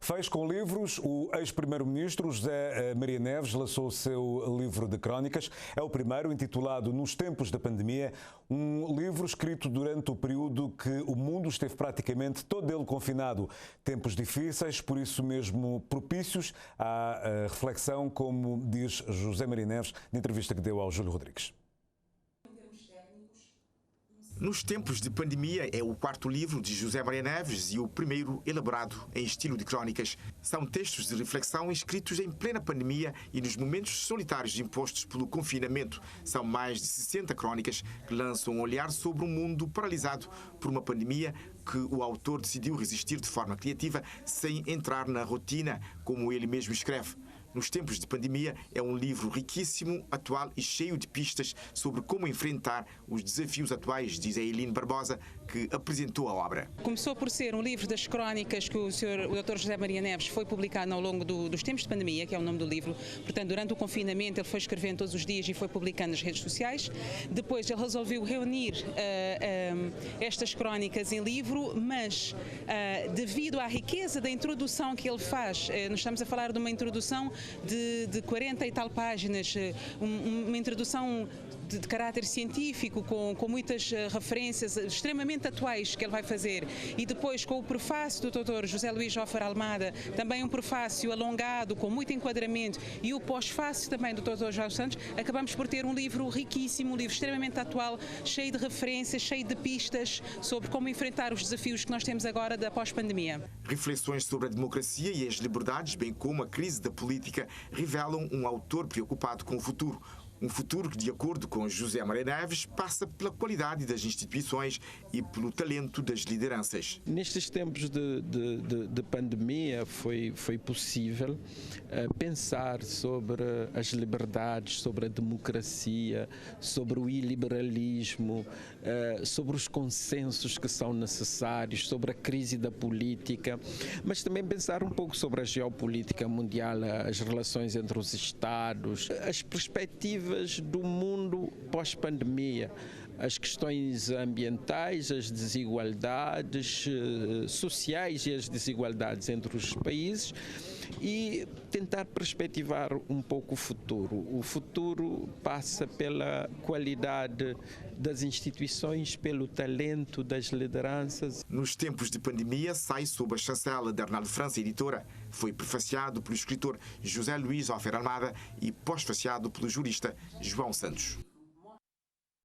Fez com livros. O ex-primeiro-ministro José Maria Neves lançou o seu livro de crónicas. É o primeiro, intitulado Nos Tempos da Pandemia, um livro escrito durante o período que o mundo esteve praticamente todo ele confinado. Tempos difíceis, por isso mesmo propícios à reflexão, como diz José Maria Neves, na entrevista que deu ao Júlio Rodrigues. Nos Tempos de Pandemia é o quarto livro de José Maria Neves e o primeiro elaborado em estilo de crónicas. São textos de reflexão escritos em plena pandemia e nos momentos solitários impostos pelo confinamento. São mais de 60 crónicas que lançam um olhar sobre um mundo paralisado por uma pandemia que o autor decidiu resistir de forma criativa sem entrar na rotina, como ele mesmo escreve. Nos Tempos de Pandemia é um livro riquíssimo, atual e cheio de pistas sobre como enfrentar os desafios atuais, diz a Eline Barbosa, que apresentou a obra. Começou por ser um livro das crónicas que o Dr. José Maria Neves foi publicando ao longo dos Tempos de Pandemia, que é o nome do livro. Portanto, durante o confinamento ele foi escrevendo todos os dias e foi publicando nas redes sociais. Depois ele resolveu reunir estas crónicas em livro, mas devido à riqueza da introdução que ele faz, nós estamos a falar de uma introdução de 40 e tal páginas, uma introdução de caráter científico, com muitas referências extremamente atuais que ele vai fazer, e depois com o prefácio do Dr. José Luís Joffre Almada, também um prefácio alongado, com muito enquadramento, e o pós-fácio também do Dr. Jorge Santos, acabamos por ter um livro riquíssimo, um livro extremamente atual, cheio de referências, cheio de pistas sobre como enfrentar os desafios que nós temos agora da pós-pandemia. Reflexões sobre a democracia e as liberdades, bem como a crise da política, revelam um autor preocupado com o futuro. Um futuro que, de acordo com José Maria Neves, passa pela qualidade das instituições e pelo talento das lideranças. Nestes tempos de pandemia foi possível pensar sobre as liberdades, sobre a democracia, sobre o iliberalismo, sobre os consensos que são necessários, sobre a crise da política, mas também pensar um pouco sobre a geopolítica mundial, as relações entre os Estados, as perspectivas do mundo pós-pandemia, as questões ambientais, as desigualdades sociais e as desigualdades entre os países, e tentar perspectivar um pouco o futuro. O futuro passa pela qualidade das instituições, pelo talento das lideranças. Nos Tempos de Pandemia sai sob a chancela da Arnaldo França Editora. Foi prefaciado pelo escritor José Luís Joffre Almada e pós-faciado pelo jurista João Santos.